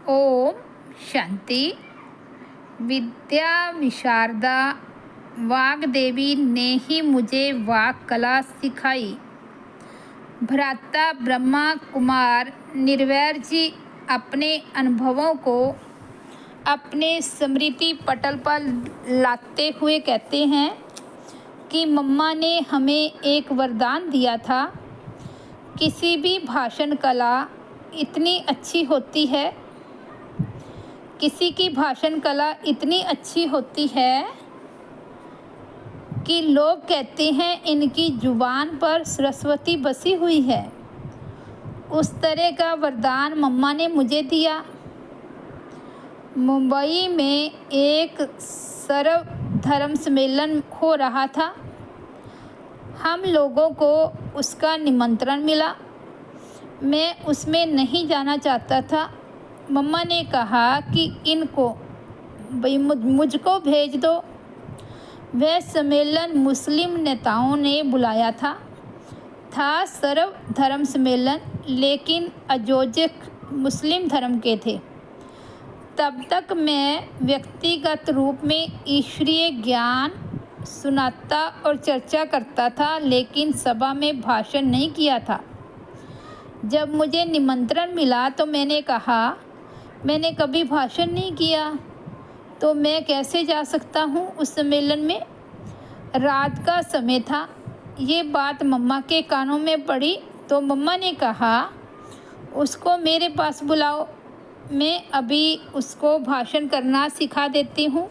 ओम शांति। विद्या विशारदा वाग्देवी ने ही मुझे वाक कला सिखाई। भ्राता ब्रह्मा कुमार निर्वैर जी अपने अनुभवों को अपने स्मृति पटल पर लाते हुए कहते हैं कि मम्मा ने हमें एक वरदान दिया था। किसी भी भाषण कला इतनी अच्छी होती है, किसी की भाषण कला इतनी अच्छी होती है कि लोग कहते हैं इनकी जुबान पर सरस्वती बसी हुई है। उस तरह का वरदान मम्मा ने मुझे दिया। मुंबई में एक सर्व धर्म सम्मेलन हो रहा था। हम लोगों को उसका निमंत्रण मिला। मैं उसमें नहीं जाना चाहता था। मम्मा ने कहा कि इनको मुझको भेज दो। वह सम्मेलन मुस्लिम नेताओं ने बुलाया था सर्व धर्म सम्मेलन, लेकिन आयोजक मुस्लिम धर्म के थे। तब तक मैं व्यक्तिगत रूप में ईश्वरीय ज्ञान सुनाता और चर्चा करता था, लेकिन सभा में भाषण नहीं किया था। जब मुझे निमंत्रण मिला तो मैंने कहा, मैंने कभी भाषण नहीं किया, तो मैं कैसे जा सकता हूँ उस सम्मेलन में। रात का समय था। ये बात मम्मा के कानों में पड़ी तो मम्मा ने कहा, उसको मेरे पास बुलाओ, मैं अभी उसको भाषण करना सिखा देती हूँ।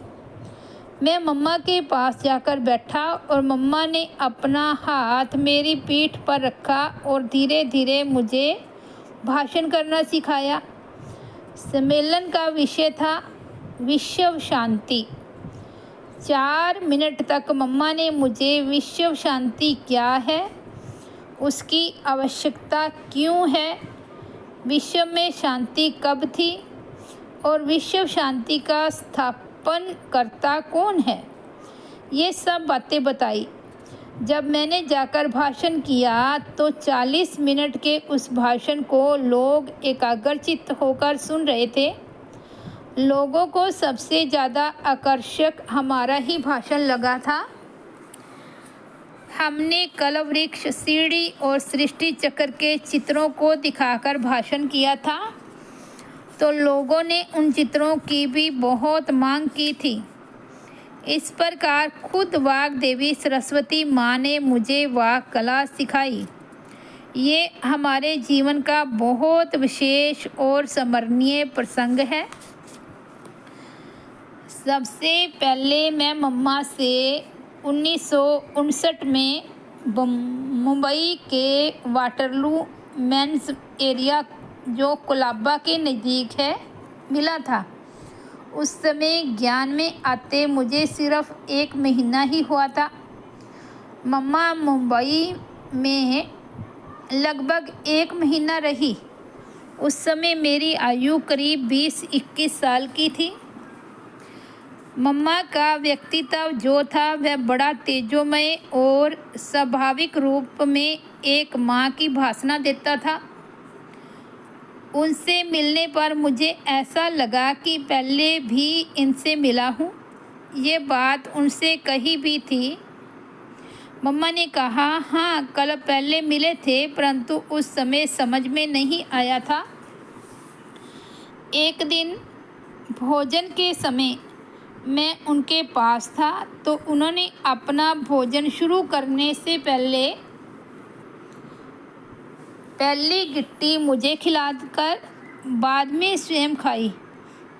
मैं मम्मा के पास जाकर बैठा और मम्मा ने अपना हाथ मेरी पीठ पर रखा और धीरे धीरे मुझे भाषण करना सिखाया। सम्मेलन का विषय था विश्व शांति। 4 मिनट तक मम्मा ने मुझे विश्व शांति क्या है, उसकी आवश्यकता क्यों है, विश्व में शांति कब थी और विश्व शांति का स्थापनकर्ता कौन है, ये सब बातें बताई। जब मैंने जाकर भाषण किया तो 40 मिनट के उस भाषण को लोग एकाग्रचित्त होकर सुन रहे थे। लोगों को सबसे ज़्यादा आकर्षक हमारा ही भाषण लगा था। हमने कलवृक्ष, सीढ़ी और सृष्टि चक्र के चित्रों को दिखाकर भाषण किया था, तो लोगों ने उन चित्रों की भी बहुत मांग की थी। इस प्रकार खुद वाग्देवी सरस्वती माँ ने मुझे वाक कला सिखाई। ये हमारे जीवन का बहुत विशेष और स्मरणीय प्रसंग है। सबसे पहले मैं मम्मा से 1959 में मुंबई के वाटरलू मेंस एरिया, जो कोलाबा के नज़दीक है, मिला था। उस समय ज्ञान में आते मुझे सिर्फ 1 महीना ही हुआ था। मम्मा मुंबई में लगभग 1 महीना रही। उस समय मेरी आयु करीब 20-21 साल की थी। मम्मा का व्यक्तित्व जो था वह बड़ा तेजोमय और स्वाभाविक रूप में एक माँ की भाषा देता था। उनसे मिलने पर मुझे ऐसा लगा कि पहले भी इनसे मिला हूँ। ये बात उनसे कही भी थी। मम्मा ने कहा, हाँ कल पहले मिले थे, परंतु उस समय समझ में नहीं आया था। एक दिन भोजन के समय मैं उनके पास था तो उन्होंने अपना भोजन शुरू करने से पहली गिट्टी मुझे खिलाकर बाद में स्वयं खाई।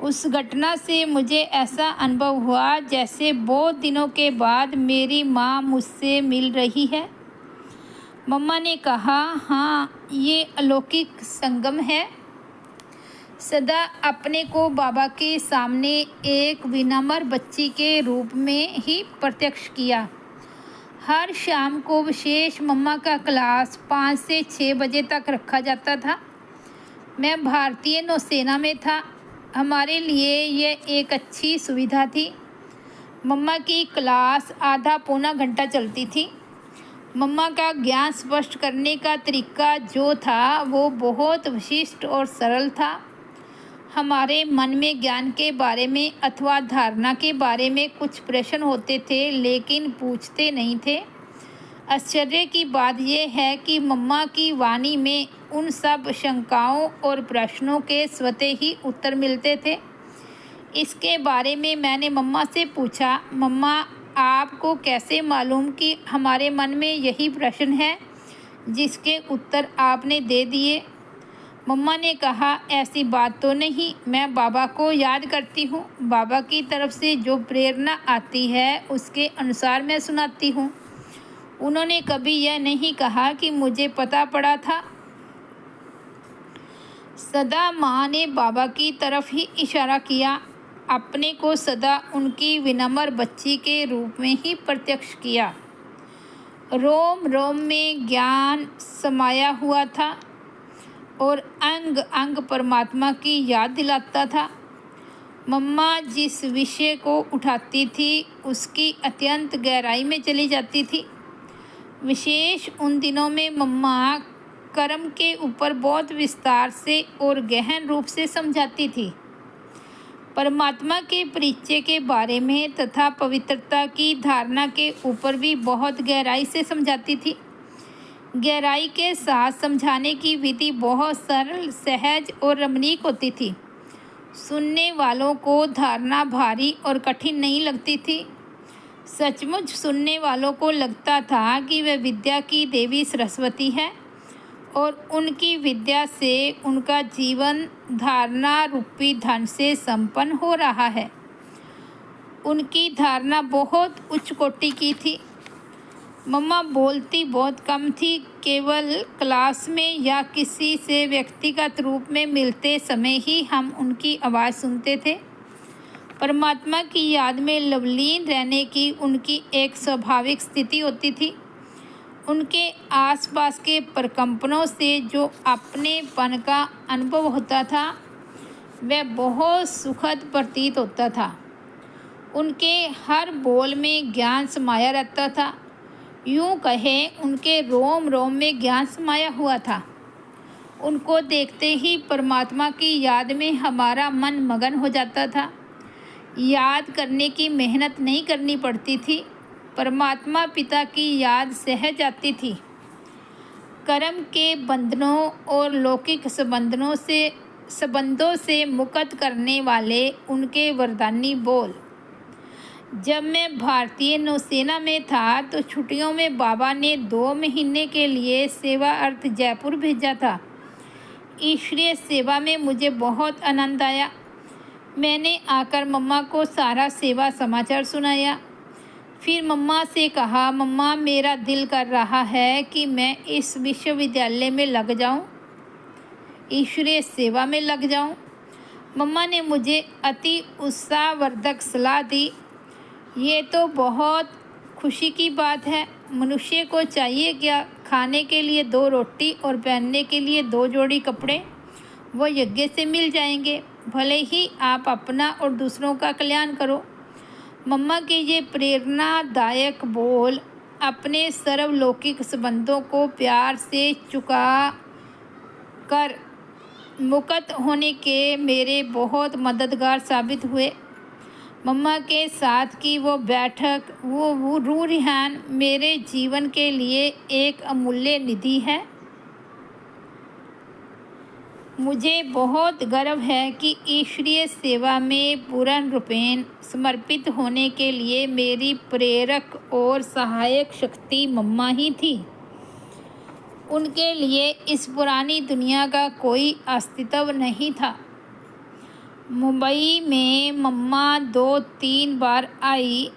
उस घटना से मुझे ऐसा अनुभव हुआ जैसे बहुत दिनों के बाद मेरी माँ मुझसे मिल रही है। मम्मा ने कहा, हाँ ये अलौकिक संगम है। सदा अपने को बाबा के सामने एक विनम्र बच्ची के रूप में ही प्रत्यक्ष किया। हर शाम को विशेष मम्मा का क्लास 5 से 6 बजे तक रखा जाता था। मैं भारतीय नौसेना में था। हमारे लिए यह एक अच्छी सुविधा थी। मम्मा की क्लास आधा पौना घंटा चलती थी। मम्मा का ज्ञान स्पष्ट करने का तरीका जो था वो बहुत विशिष्ट और सरल था। हमारे मन में ज्ञान के बारे में अथवा धारणा के बारे में कुछ प्रश्न होते थे, लेकिन पूछते नहीं थे। आश्चर्य की बात यह है कि मम्मा की वाणी में उन सब शंकाओं और प्रश्नों के स्वतः ही उत्तर मिलते थे। इसके बारे में मैंने मम्मा से पूछा, मम्मा आपको कैसे मालूम कि हमारे मन में यही प्रश्न है जिसके उत्तर आपने दे दिए? मम्मा ने कहा, ऐसी बात तो नहीं, मैं बाबा को याद करती हूँ। बाबा की तरफ से जो प्रेरणा आती है उसके अनुसार मैं सुनाती हूँ। उन्होंने कभी यह नहीं कहा कि मुझे पता पड़ा था। सदा माँ ने बाबा की तरफ ही इशारा किया, अपने को सदा उनकी विनम्र बच्ची के रूप में ही प्रत्यक्ष किया। रोम रोम में ज्ञान समाया हुआ था और अंग अंग परमात्मा की याद दिलाता था। मम्मा जिस विषय को उठाती थी उसकी अत्यंत गहराई में चली जाती थी। विशेष उन दिनों में मम्मा कर्म के ऊपर बहुत विस्तार से और गहन रूप से समझाती थी। परमात्मा के परिचय के बारे में तथा पवित्रता की धारणा के ऊपर भी बहुत गहराई से समझाती थी। गहराई के साथ समझाने की विधि बहुत सरल, सहज और रमणीक होती थी। सुनने वालों को धारणा भारी और कठिन नहीं लगती थी। सचमुच सुनने वालों को लगता था कि वह विद्या की देवी सरस्वती है और उनकी विद्या से उनका जीवन धारणा रूपी धन से संपन्न हो रहा है। उनकी धारणा बहुत उच्च कोटि की थी। मम्मा बोलती बहुत कम थी, केवल क्लास में या किसी से व्यक्तिगत रूप में मिलते समय ही हम उनकी आवाज़ सुनते थे। परमात्मा की याद में लवलीन रहने की उनकी एक स्वाभाविक स्थिति होती थी। उनके आसपास के प्रकंपनों से जो अपनेपन का अनुभव होता था वह बहुत सुखद प्रतीत होता था। उनके हर बोल में ज्ञान समाया रहता था। यूँ कहें, उनके रोम रोम में ज्ञान समाया हुआ था। उनको देखते ही परमात्मा की याद में हमारा मन मगन हो जाता था। याद करने की मेहनत नहीं करनी पड़ती थी। परमात्मा पिता की याद सहज आती थी। कर्म के बंधनों और लौकिक संबंधों से मुक्त करने वाले उनके वरदानी बोल। जब मैं भारतीय नौसेना में था तो छुट्टियों में बाबा ने 2 महीने के लिए सेवा अर्थ जयपुर भेजा था। ईश्वरीय सेवा में मुझे बहुत आनंद आया। मैंने आकर मम्मा को सारा सेवा समाचार सुनाया। फिर मम्मा से कहा, मम्मा मेरा दिल कर रहा है कि मैं इस विश्वविद्यालय में लग जाऊं, ईश्वरीय सेवा में लग जाऊं। मम्मा ने मुझे अति उत्साहवर्धक सलाह दी। ये तो बहुत खुशी की बात है। मनुष्य को चाहिए क्या? खाने के लिए 2 रोटी और पहनने के लिए 2 जोड़ी कपड़े, वो यज्ञ से मिल जाएंगे। भले ही आप अपना और दूसरों का कल्याण करो। मम्मा के ये प्रेरणादायक बोल अपने सर्वलौकिक संबंधों को प्यार से चुका कर मुक्त होने के मेरे बहुत मददगार साबित हुए। मम्मा के साथ की वो बैठक, वो रूहान मेरे जीवन के लिए एक अमूल्य निधि है। मुझे बहुत गर्व है कि ईश्वरीय सेवा में पूर्ण रूपेण समर्पित होने के लिए मेरी प्रेरक और सहायक शक्ति मम्मा ही थी। उनके लिए इस पुरानी दुनिया का कोई अस्तित्व नहीं था। मुंबई में मम्मा 2-3 बार आई।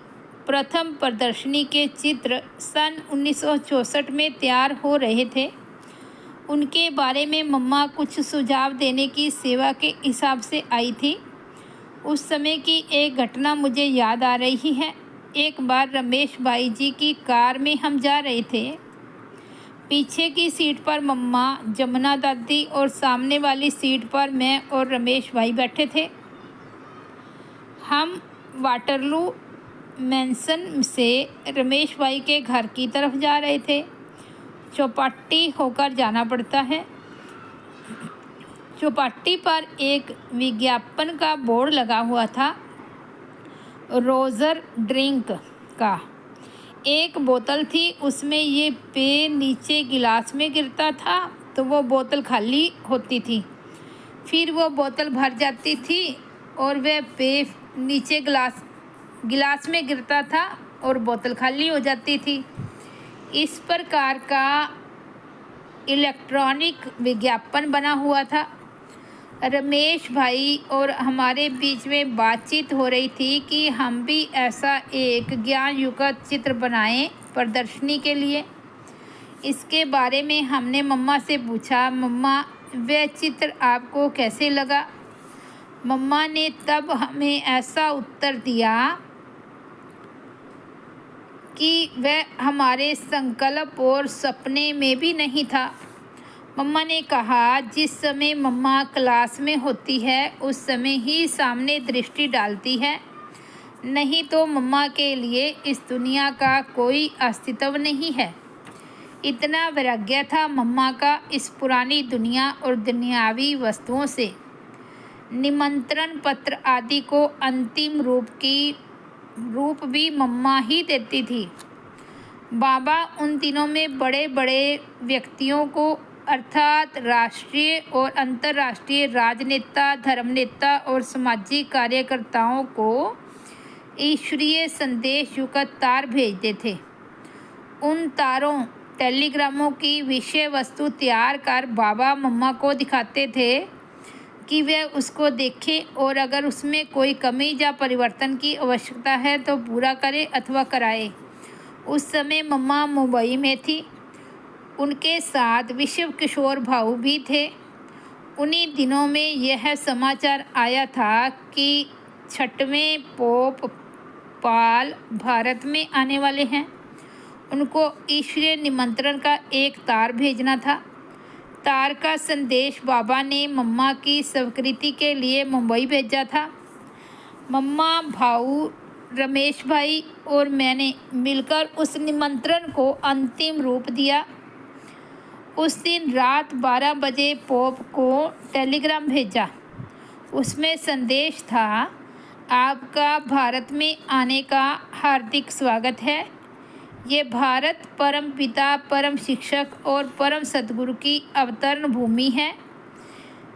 प्रथम प्रदर्शनी के चित्र सन 1964 में तैयार हो रहे थे। उनके बारे में मम्मा कुछ सुझाव देने की सेवा के हिसाब से आई थी। उस समय की एक घटना मुझे याद आ रही है। एक बार रमेश भाई जी की कार में हम जा रहे थे। पीछे की सीट पर मम्मा, जमुना दादी और सामने वाली सीट पर मैं और रमेश भाई बैठे थे। हम वाटरलू मैंसन से रमेश भाई के घर की तरफ जा रहे थे। चौपाटी होकर जाना पड़ता है। चौपाटी पर एक विज्ञापन का बोर्ड लगा हुआ था, रोजर ड्रिंक का। एक बोतल थी, उसमें ये पेय नीचे गिलास में गिरता था तो वो बोतल खाली होती थी, फिर वो बोतल भर जाती थी और वह पेय नीचे गिलास में गिरता था और बोतल खाली हो जाती थी। इस प्रकार का इलेक्ट्रॉनिक विज्ञापन बना हुआ था। रमेश भाई और हमारे बीच में बातचीत हो रही थी कि हम भी ऐसा एक ज्ञान युक्त चित्र बनाएं प्रदर्शनी के लिए। इसके बारे में हमने मम्मा से पूछा, मम्मा वह चित्र आपको कैसे लगा? मम्मा ने तब हमें ऐसा उत्तर दिया कि वह हमारे संकल्प और सपने में भी नहीं था। मम्मा ने कहा, जिस समय मम्मा क्लास में होती है उस समय ही सामने दृष्टि डालती है, नहीं तो मम्मा के लिए इस दुनिया का कोई अस्तित्व नहीं है। इतना वैराग्य था मम्मा का इस पुरानी दुनिया और दुनियावी वस्तुओं से। निमंत्रण पत्र आदि को अंतिम रूप भी मम्मा ही देती थी। बाबा उन दिनों में बड़े बड़े व्यक्तियों को अर्थात राष्ट्रीय और अंतर्राष्ट्रीय राजनेता, धर्मनेता और सामाजिक कार्यकर्ताओं को ईश्वरीय संदेश युक्त तार भेजते थे। उन तारों टेलीग्रामों की विषय वस्तु तैयार कर बाबा मम्मा को दिखाते थे कि वह उसको देखें और अगर उसमें कोई कमी या परिवर्तन की आवश्यकता है तो पूरा करे अथवा कराए। उस समय मम्मा मुंबई में थी, उनके साथ विश्व किशोर भाऊ भी थे। उन्हीं दिनों में यह समाचार आया था कि 6वें पोप पाल भारत में आने वाले हैं। उनको ईश्वरीय निमंत्रण का एक तार भेजना था। तार का संदेश बाबा ने मम्मा की स्वीकृति के लिए मुंबई भेजा था। मम्मा, भाऊ, रमेश भाई और मैंने मिलकर उस निमंत्रण को अंतिम रूप दिया। उस दिन रात 12 बजे पोप को टेलीग्राम भेजा। उसमें संदेश था, आपका भारत में आने का हार्दिक स्वागत है। ये भारत परम पिता, परम शिक्षक और परम सद्गुरु की अवतरण भूमि है।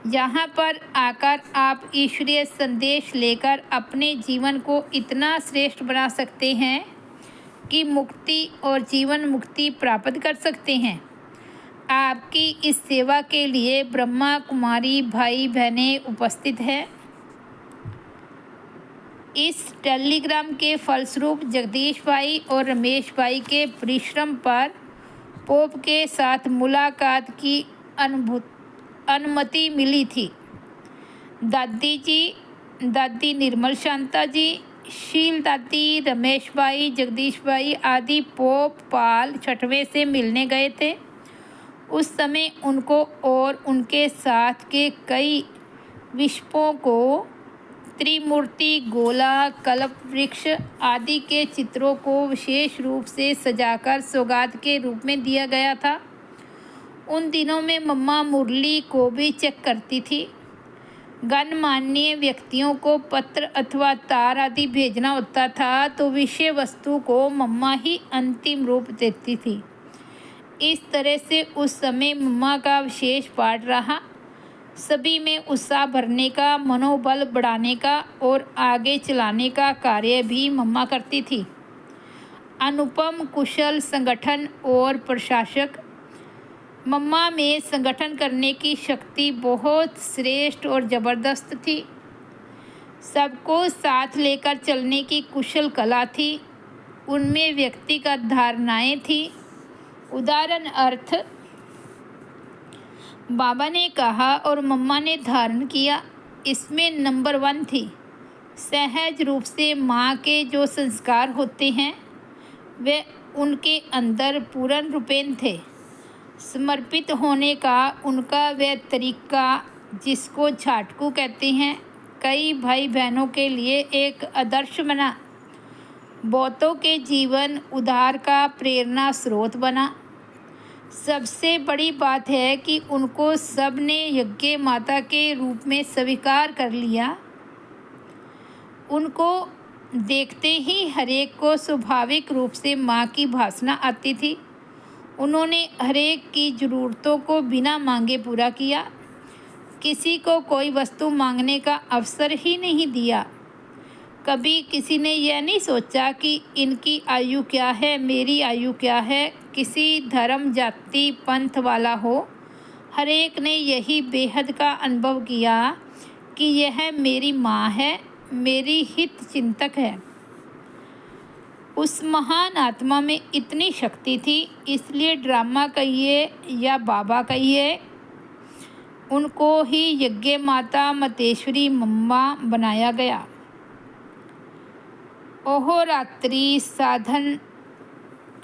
यहाँ पर आकर आप ईश्वरीय संदेश लेकर अपने जीवन को इतना श्रेष्ठ बना सकते हैं कि मुक्ति और जीवन मुक्ति प्राप्त कर सकते हैं। आपकी इस सेवा के लिए ब्रह्मा कुमारी भाई बहनें उपस्थित हैं। इस टेलीग्राम के फलस्वरूप जगदीश भाई और रमेश भाई के परिश्रम पर पोप के साथ मुलाकात की अनुमति मिली थी। दादी निर्मल शांता जी, शील दादी, रमेश भाई, जगदीश भाई आदि पोप पाल 6वें से मिलने गए थे। उस समय उनको और उनके साथ के कई बिशपों को त्रिमूर्ति, गोला, कल्प वृक्ष आदि के चित्रों को विशेष रूप से सजाकर सौगात के रूप में दिया गया था। उन दिनों में मम्मा मुरली को भी चेक करती थी। गणमान्य व्यक्तियों को पत्र अथवा तार आदि भेजना होता था तो विषय वस्तु को मम्मा ही अंतिम रूप देती थी। इस तरह से उस समय मम्मा का विशेष पाठ रहा। सभी में उत्साह भरने का, मनोबल बढ़ाने का और आगे चलाने का कार्य भी मम्मा करती थी। अनुपम कुशल संगठन और प्रशासक। मम्मा में संगठन करने की शक्ति बहुत श्रेष्ठ और ज़बरदस्त थी। सबको साथ लेकर चलने की कुशल कला थी। उनमें व्यक्तिगत धारणाएं थी। उदाहरण अर्थ बाबा ने कहा और मम्मा ने धारण किया, इसमें नंबर 1 थी। सहज रूप से माँ के जो संस्कार होते हैं वे उनके अंदर पूर्ण रूपेण थे। समर्पित होने का उनका वह तरीका जिसको झाटकू कहते हैं, कई भाई बहनों के लिए एक आदर्श बना। बहुतों के जीवन उद्धार का प्रेरणा स्रोत बना। सबसे बड़ी बात है कि उनको सबने यज्ञ माता के रूप में स्वीकार कर लिया। उनको देखते ही हरेक को स्वाभाविक रूप से माँ की भावना आती थी। उन्होंने हरेक की ज़रूरतों को बिना मांगे पूरा किया। किसी को कोई वस्तु मांगने का अवसर ही नहीं दिया। कभी किसी ने यह नहीं सोचा कि इनकी आयु क्या है, मेरी आयु क्या है, किसी धर्म जाति पंथ वाला हो। हरेक ने यही बेहद का अनुभव किया कि यह मेरी माँ है, मेरी हित चिंतक है। उस महान आत्मा में इतनी शक्ति थी, इसलिए ड्रामा कहिए या बाबा कहिए, उनको ही यज्ञ माता मतेश्वरी मम्मा बनाया गया। अहोरात्रि साधन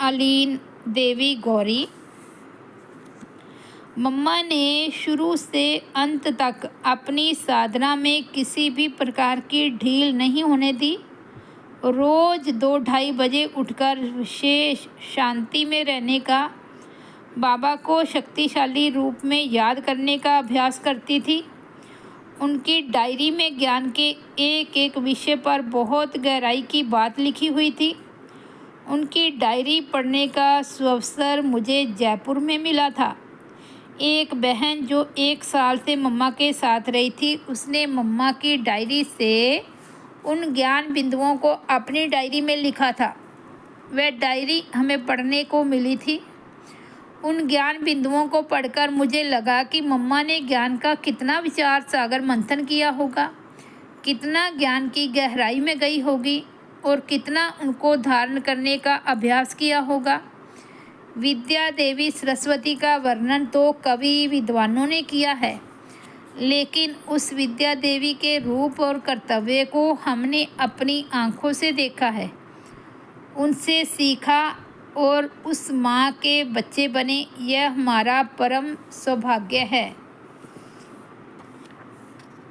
अलीन देवी गौरी। मम्मा ने शुरू से अंत तक अपनी साधना में किसी भी प्रकार की ढील नहीं होने दी। रोज़ 2-2:30 बजे उठकर विशेष शांति में रहने का, बाबा को शक्तिशाली रूप में याद करने का अभ्यास करती थी। उनकी डायरी में ज्ञान के एक एक विषय पर बहुत गहराई की बात लिखी हुई थी। उनकी डायरी पढ़ने का सुअवसर मुझे जयपुर में मिला था। एक बहन जो 1 साल से मम्मा के साथ रही थी, उसने मम्मा की डायरी से उन ज्ञान बिंदुओं को अपनी डायरी में लिखा था। वह डायरी हमें पढ़ने को मिली थी। उन ज्ञान बिंदुओं को पढ़कर मुझे लगा कि मम्मा ने ज्ञान का कितना विचार सागर मंथन किया होगा, कितना ज्ञान की गहराई में गई होगी और कितना उनको धारण करने का अभ्यास किया होगा। विद्या देवी सरस्वती का वर्णन तो कवि विद्वानों ने किया है, लेकिन उस विद्या देवी के रूप और कर्तव्य को हमने अपनी आँखों से देखा है, उनसे सीखा और उस माँ के बच्चे बने। यह हमारा परम सौभाग्य है।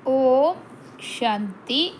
ओम शांति।